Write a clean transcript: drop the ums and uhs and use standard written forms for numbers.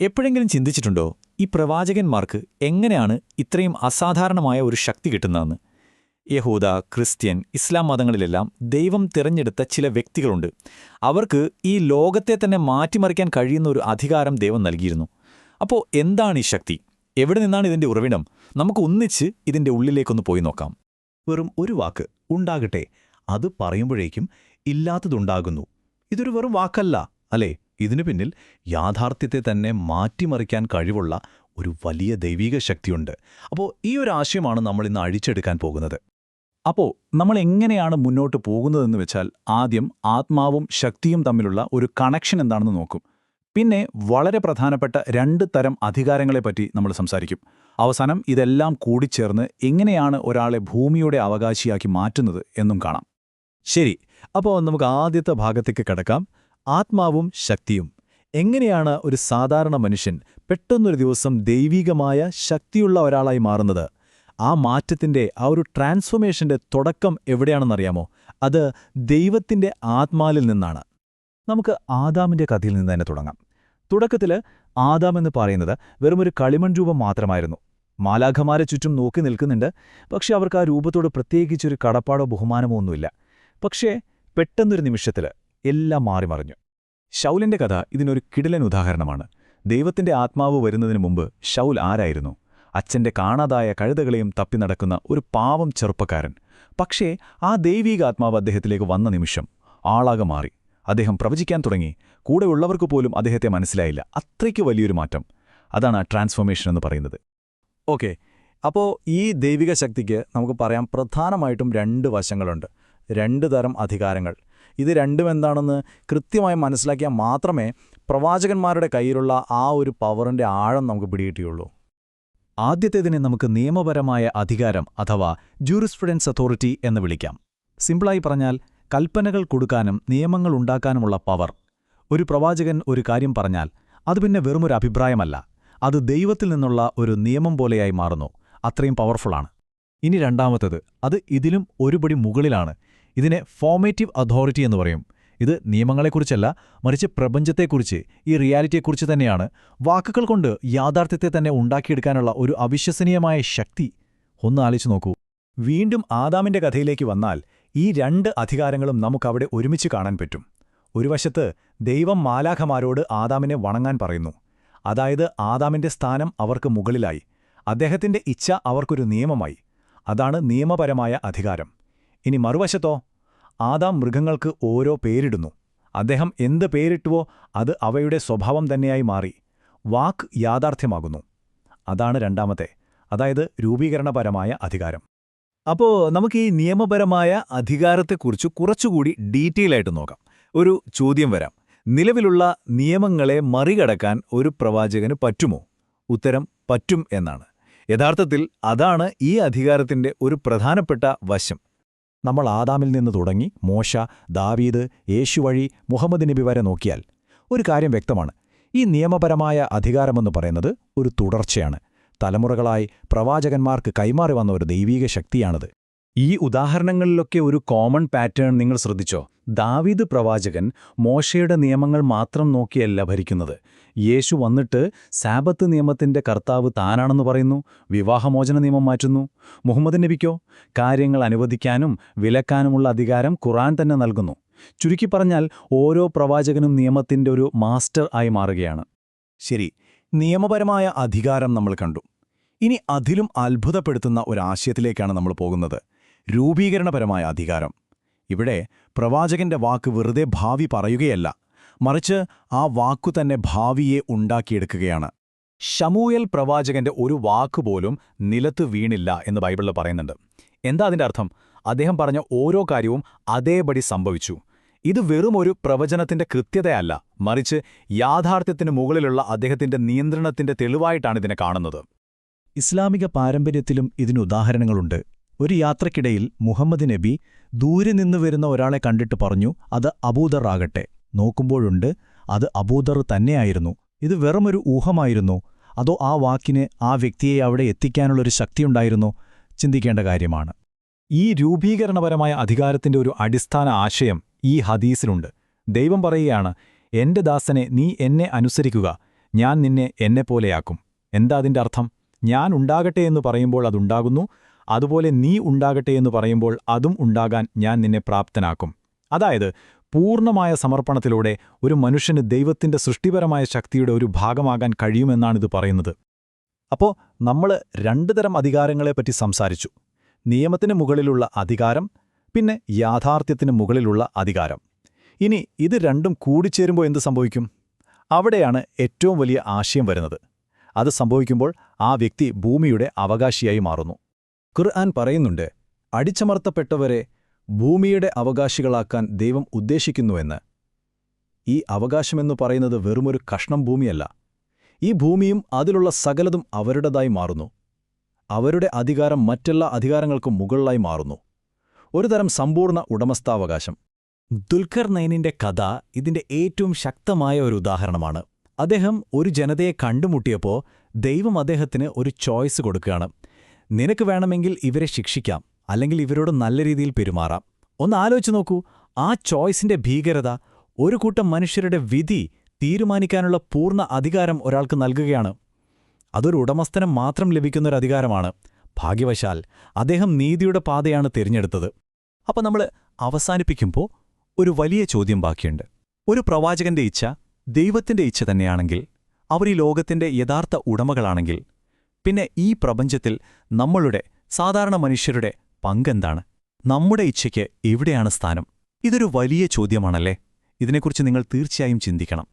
എപ്പോഴെങ്കിലും ചിന്തിച്ചിട്ടുണ്ടോ ഈ പ്രവാചകന്മാർക്ക് എങ്ങനെയാണ് ഇത്രയും അസാധാരണമായ ഒരു ശക്തി കിട്ടുന്നതെന്ന്? യഹൂദ, ക്രിസ്ത്യൻ, ഇസ്ലാം മതങ്ങളിലെല്ലാം ദൈവം തിരഞ്ഞെടുത്ത ചില വ്യക്തികളുണ്ട്. അവർക്ക് ഈ ലോകത്തെ തന്നെ മാറ്റിമറിക്കാൻ കഴിയുന്ന ഒരു അധികാരം ദൈവം നൽകിയിരുന്നു. അപ്പോൾ എന്താണ് ഈ ശക്തി? എവിടെ നിന്നാണ് ഇതിന്റെ ഉറവിടം? നമുക്ക് ഒന്നിച്ച് ഇതിന്റെ ഉള്ളിലേക്കൊന്ന് പോയി നോക്കാം. വെറും ഒരു വാക്ക് ഉണ്ടാകട്ടെ, അത് പറയുമ്പോഴേക്കും ഇല്ലാത്തതുണ്ടാകുന്നു. ഇതൊരു വെറും വാക്കല്ല, അല്ലേ? ഇതിനു പിന്നിൽ യാഥാർത്ഥ്യത്തെ തന്നെ മാറ്റിമറിക്കാൻ കഴിവുള്ള ഒരു വലിയ ദൈവിക ശക്തിയുണ്ട്. അപ്പോൾ ഈ ഒരു ആശയമാണ് നമ്മൾ ഇന്ന് അഴിച്ചെടുക്കാൻ പോകുന്നത്. അപ്പോൾ നമ്മൾ എങ്ങനെയാണ് മുന്നോട്ട് പോകുന്നതെന്ന് വെച്ചാൽ ആദ്യം ആത്മാവും ശക്തിയും തമ്മിലുള്ള ഒരു കണക്ഷൻ എന്താണെന്ന് നോക്കും. പിന്നെ വളരെ പ്രധാനപ്പെട്ട 2 തരം അധികാരങ്ങളെപ്പറ്റി നമ്മൾ സംസാരിക്കും. അവസാനം ഇതെല്ലാം കൂടിച്ചേർന്ന് എങ്ങനെയാണ് ഒരാളെ ഭൂമിയുടെ അവകാശിയാക്കി മാറ്റുന്നത് എന്നും കാണാം. ശരി, അപ്പോൾ നമുക്ക് ആദ്യത്തെ ഭാഗത്തേക്ക് കടക്കാം. ആത്മാവും ശക്തിയും. എങ്ങനെയാണ് ഒരു സാധാരണ മനുഷ്യൻ പെട്ടെന്നൊരു ദിവസം ദൈവികമായ ശക്തിയുള്ള ഒരാളായി മാറുന്നത്? ആ മാറ്റത്തിന്റെ, ആ ഒരു ട്രാൻസ്ഫോർമേഷന്റെ തുടക്കം എവിടെയാണെന്നറിയാമോ? അത് ദൈവത്തിന്റെ ആത്മാവിൽ നിന്നാണ്. നമുക്ക് ആദാമിന്റെ കഥയിൽ നിന്ന് തന്നെ തുടങ്ങാം. തുടക്കത്തിൽ ആദാം എന്ന് പറയുന്നത് വെറുമൊരു കളിമൺ രൂപം മാത്രമായിരുന്നു. മാലാഖമാരെ ചുറ്റും നോക്കി നിൽക്കുന്നുണ്ട്. പക്ഷെ അവർക്ക് ആ രൂപത്തോട് പ്രത്യേകിച്ചൊരു കടപ്പാടോ ബഹുമാനമോ ഒന്നുമില്ല. പക്ഷേ പെട്ടെന്നൊരു നിമിഷത്തിൽ എല്ലാം മാറിമറിഞ്ഞു. ശൗലിന്റെ കഥ ഇതിനൊരു കിടിലൻ ഉദാഹരണമാണ്. ദൈവത്തിന്റെ ആത്മാവ് വരുന്നതിന് മുമ്പ് ശൗൽ ആരായിരുന്നു? അച്ഛന്റെ കാണാതായ കഴുതകളെയും തപ്പി നടക്കുന്ന ഒരു പാവം ചെറുപ്പക്കാരൻ. പക്ഷേ ആ ദൈവീക ആത്മാവ് അദ്ദേഹത്തിലേക്ക് വന്ന നിമിഷം ആളാകെ മാറി. അദ്ദേഹം പ്രവചിക്കാൻ തുടങ്ങി. കൂടെ ഉള്ളവർക്ക് പോലും അദ്ദേഹത്തെ മനസ്സിലായില്ല. അത്രയ്ക്ക് വലിയൊരു മാറ്റം. അതാണ് ആ ട്രാൻസ്ഫോർമേഷൻ എന്ന് പറയുന്നത്. ഓക്കെ, അപ്പോൾ ഈ ദൈവിക ശക്തിക്ക് നമുക്ക് പറയാം പ്രധാനമായിട്ടും 2 വശങ്ങളുണ്ട്. 2 തരം അധികാരങ്ങൾ. ഇത് രണ്ടും എന്താണെന്ന് കൃത്യമായി മനസ്സിലാക്കിയാൽ മാത്രമേ പ്രവാചകന്മാരുടെ കയ്യിലുള്ള ആ ഒരു പവറിന്റെ ആഴം നമുക്ക് പിടികിട്ടിയുള്ളൂ. ആദ്യത്തേതിനെ നമുക്ക് നിയമപരമായ അധികാരം അഥവാ ജൂറിസ്പ്രുഡൻസ് അതോറിറ്റി എന്ന് വിളിക്കാം. സിമ്പിളായി പറഞ്ഞാൽ കൽപ്പനകൾ കൊടുക്കാനും നിയമങ്ങൾ ഉണ്ടാക്കാനുമുള്ള പവർ. ഒരു പ്രവാചകൻ ഒരു കാര്യം പറഞ്ഞാൽ അത് പിന്നെ വെറുമൊരു അഭിപ്രായമല്ല, അത് ദൈവത്തിൽ നിന്നുള്ള ഒരു നിയമം പോലെയായി മാറുന്നു. അത്രയും പവർഫുള്ളാണ്. ഇനി രണ്ടാമത്തേത്, അത് ഇതിലും ഒരുപടി മുകളിലാണ്. ഇതിനെ ഫോർമേറ്റീവ് അതോറിറ്റി എന്ന് പറയും. ഇത് നിയമങ്ങളെക്കുറിച്ചല്ല, മറിച്ച് പ്രപഞ്ചത്തെക്കുറിച്ച്, ഈ റിയാലിറ്റിയെക്കുറിച്ച് തന്നെയാണ്. വാക്കുകൾ കൊണ്ട് യാഥാർത്ഥ്യത്തെ തന്നെ ഉണ്ടാക്കിയെടുക്കാനുള്ള ഒരു അവിശ്വസനീയമായ ശക്തി. ഒന്ന് ആലോചിച്ച് നോക്കൂ. വീണ്ടും ആദാമിന്റെ കഥയിലേക്ക് വന്നാൽ ഈ 2 അധികാരങ്ങളും നമുക്കവിടെ ഒരുമിച്ച് കാണാൻ പറ്റും. ഒരു വശത്ത് ദൈവം മാലാഖമാരോട് ആദാമിനെ വണങ്ങാൻ പറയുന്നു. അതായത് ആദാമിന്റെ സ്ഥാനം അവർക്ക് മുകളിലായി. അദ്ദേഹത്തിന്റെ ഇച്ഛ അവർക്കൊരു നിയമമായി. അതാണ് നിയമപരമായ അധികാരം. ഇനി മറുവശത്തോ, ആദാം മൃഗങ്ങൾക്ക് ഓരോ പേരിടുന്നു. അദ്ദേഹം എന്ത് പേരിട്ടുവോ അത് അവയുടെ സ്വഭാവം തന്നെയായി മാറി. വാക്ക് യാഥാർത്ഥ്യമാകുന്നു. അതാണ് രണ്ടാമത്തെ, അതായത് രൂപീകരണപരമായ അധികാരം. അപ്പോൾ നമുക്ക് ഈ നിയമപരമായ അധികാരത്തെക്കുറിച്ച് കുറച്ചുകൂടി ഡീറ്റെയിൽ ആയിട്ട് നോക്കാം. ഒരു ചോദ്യം വരാം. നിലവിലുള്ള നിയമങ്ങളെ മറികടക്കാൻ ഒരു പ്രവാചകന് പറ്റുമോ? ഉത്തരം പറ്റും എന്നാണ്. യഥാർത്ഥത്തിൽ അതാണ് ഈ അധികാരത്തിന്റെ ഒരു പ്രധാനപ്പെട്ട വശം. നമ്മൾ ആദാമിൽ നിന്ന് തുടങ്ങി മോശ, ദാവീദ്, യേശു വഴി മുഹമ്മദ് നബി വരെ നോക്കിയാൽ ഒരു കാര്യം വ്യക്തമാണ്. ഈ നിയമപരമായ അധികാരമെന്ന് പറയുന്നത് ഒരു തുടർച്ചയാണ്. തലമുറകളായി പ്രവാചകന്മാർക്ക് കൈമാറി വന്ന ഒരു ദൈവീക ശക്തിയാണിത്. ഈ ഉദാഹരണങ്ങളിലൊക്കെ ഒരു കോമൺ പാറ്റേൺ നിങ്ങൾ ശ്രദ്ധിച്ചോ? ദാവീദ് പ്രവാചകൻ മോശയുടെ നിയമങ്ങൾ മാത്രം നോക്കിയല്ല ഭരിക്കുന്നത്. യേശു വന്നിട്ട് സാബത്ത് നിയമത്തിന്റെ കർത്താവ് താനാണെന്ന് പറയുന്നു, വിവാഹമോചന നിയമം മാറ്റുന്നു. മുഹമ്മദ് നബിക്കോ കാര്യങ്ങൾ അനുവദിക്കാനും വിലക്കാനുമുള്ള അധികാരം ഖുർആൻ തന്നെ നൽകുന്നു. ചുരുക്കി പറഞ്ഞാൽ ഓരോ പ്രവാചകനും നിയമത്തിന്റെ ഒരു മാസ്റ്റർ ആയി മാറുകയാണ്. ശരി, നിയമപരമായ അധികാരം നമ്മൾ കണ്ടു. ഇനി അതിലും അത്ഭുതപ്പെടുത്തുന്ന ഒരാശയത്തിലേക്കാണ് നമ്മൾ പോകുന്നത്: രൂപീകരണപരമായ അധികാരം. ഇവിടെ പ്രവാചകന്റെ വാക്ക് വെറുതെ ഭാവി പറയുകയല്ല, മറിച്ച് ആ വാക്കുതന്നെ ഭാവിയെ ഉണ്ടാക്കിയെടുക്കുകയാണ്. ശമൂയേൽ പ്രവാചകന്റെ ഒരു വാക്കുപോലും നിലത്ത് വീണില്ല എന്ന് ബൈബിളിൽ പറയുന്നുണ്ട്. എന്താ അതിന്റെ അർത്ഥം? അദ്ദേഹം പറഞ്ഞ ഓരോ കാര്യവും അതേപടി സംഭവിച്ചു. ഇത് വെറുമൊരു പ്രവചനത്തിന്റെ കൃത്യതയല്ല, മറിച്ച് യാഥാർത്ഥ്യത്തിന് മുകളിലുള്ള അദ്ദേഹത്തിന്റെ നിയന്ത്രണത്തിന്റെ തെളിവായിട്ടാണ് ഇതിനെ കാണുന്നത്. ഇസ്ലാമിക പാരമ്പര്യത്തിലും ഇതിനുദാഹരണങ്ങളുണ്ട്. ഒരു യാത്രക്കിടയിൽ മുഹമ്മദ് നബി ദൂരെ നിന്ന് വരുന്ന ഒരാളെ കണ്ടിട്ട് പറഞ്ഞു, അത് അബൂദർ ആകട്ടെ. നോക്കുമ്പോഴുണ്ട് അത് അബൂദർ തന്നെയായിരുന്നു. ഇത് വെറുമൊരു ഊഹമായിരുന്നോ? അതോ ആ വാക്കിന് ആ വ്യക്തിയെ അവിടെ എത്തിക്കാനുള്ളൊരു ശക്തിയുണ്ടായിരുന്നോ? ചിന്തിക്കേണ്ട കാര്യമാണ്. ഈ രൂപീകരണപരമായ അധികാരത്തിന്റെ ഒരു അടിസ്ഥാന ആശയം ഈ ഹദീസിലുണ്ട്. ദൈവം പറയുകയാണ്, എന്റെ ദാസനെ നീ എന്നെ അനുസരിക്കുക, ഞാൻ നിന്നെ എന്നെപ്പോലെയാക്കും. എന്താ അതിൻ്റെ അർത്ഥം? ഞാൻ ഉണ്ടാകട്ടെ എന്ന് പറയുമ്പോൾ അതുണ്ടാകുന്നു, അതുപോലെ നീ ഉണ്ടാകട്ടെ എന്ന് പറയുമ്പോൾ അതും ഉണ്ടാകാൻ ഞാൻ നിന്നെ പ്രാപ്തനാക്കും. അതായത് പൂർണ്ണമായ സമർപ്പണത്തിലൂടെ ഒരു മനുഷ്യന് ദൈവത്തിന്റെ സൃഷ്ടിപരമായ ശക്തിയുടെ ഒരു ഭാഗമാകാൻ കഴിയുമെന്നാണിത് പറയുന്നത്. അപ്പോൾ നമ്മൾ രണ്ടു തരം അധികാരങ്ങളെപ്പറ്റി സംസാരിച്ചു. നിയമത്തിന് മുകളിലുള്ള അധികാരം, പിന്നെ യാഥാർത്ഥ്യത്തിന് മുകളിലുള്ള അധികാരം. ഇനി ഇത് രണ്ടും കൂടിച്ചേരുമ്പോൾ എന്ത് സംഭവിക്കും? അവിടെയാണ് ഏറ്റവും വലിയ ആശയം വരുന്നത്. അത് സംഭവിക്കുമ്പോൾ ആ വ്യക്തി ഭൂമിയുടെ അവകാശിയായി മാറുന്നു. ഖുർആൻ പറയുന്നുണ്ട്, അടിച്ചമർത്തപ്പെട്ടവരെ ഭൂമിയുടെ അവകാശികളാക്കാൻ ദൈവം ഉദ്ദേശിക്കുന്നുവെന്ന്. ഈ അവകാശമെന്നു പറയുന്നത് വെറുമൊരു കഷ്ണം ഭൂമിയല്ല. ഈ ഭൂമിയും അതിലുള്ള സകലതും അവരുടേതായി മാറുന്നു. അവരുടെ അധികാരം മറ്റെല്ലാ അധികാരങ്ങൾക്കും മുകളിലായി മാറുന്നു. ഒരു തരം സമ്പൂർണ്ണ ഉടമസ്ഥാവകാശം. ദുൽഖർ നൈനിന്റെ കഥ ഇതിന്റെ ഏറ്റവും ശക്തമായ ഒരു ഉദാഹരണമാണ്. അദ്ദേഹം ഒരു ജനതയെ കണ്ടുമുട്ടിയപ്പോൾ ദൈവം അദ്ദേഹത്തിന് ഒരു ചോയ്സ് കൊടുക്കുകയാണ്. നിനക്ക് വേണമെങ്കിൽ ഇവരെ ശിക്ഷിക്കാം, അല്ലെങ്കിൽ ഇവരോട് നല്ല രീതിയിൽ പെരുമാറാം. ഒന്ന് ആലോചിച്ച് നോക്കൂ, ആ ചോയ്സിന്റെ ഭീകരത. ഒരു കൂട്ടം മനുഷ്യരുടെ വിധി തീരുമാനിക്കാനുള്ള പൂർണ്ണ അധികാരം ഒരാൾക്ക് നൽകുകയാണ്. അതൊരു ഉടമസ്ഥന് മാത്രം ലഭിക്കുന്നൊരധികാരമാണ്. ഭാഗ്യവശാൽ അദ്ദേഹം നീതിയുടെ പാതയാണ് തിരഞ്ഞെടുത്തത്. അപ്പോൾ നമ്മൾ അവസാനിപ്പിക്കുമ്പോൾ ഒരു വലിയ ചോദ്യം ബാക്കിയുണ്ട്. ഒരു പ്രവാചകന്റെ ഇച്ഛ ദൈവത്തിന്റെ ഇച്ഛ തന്നെയാണെങ്കിൽ, അവർ ഈ ലോകത്തിന്റെ യഥാർത്ഥ ഉടമകളാണെങ്കിൽ, പിന്നെ ഈ പ്രപഞ്ചത്തിൽ നമ്മളുടെ സാധാരണ മനുഷ്യരുടെ പങ്കെന്താണ്? നമ്മുടെ ഇച്ഛയ്ക്ക് എവിടെയാണ് സ്ഥാനം? ഇതൊരു വലിയ ചോദ്യമാണല്ലേ? ഇതിനെക്കുറിച്ച് നിങ്ങൾ തീർച്ചയായും ചിന്തിക്കണം.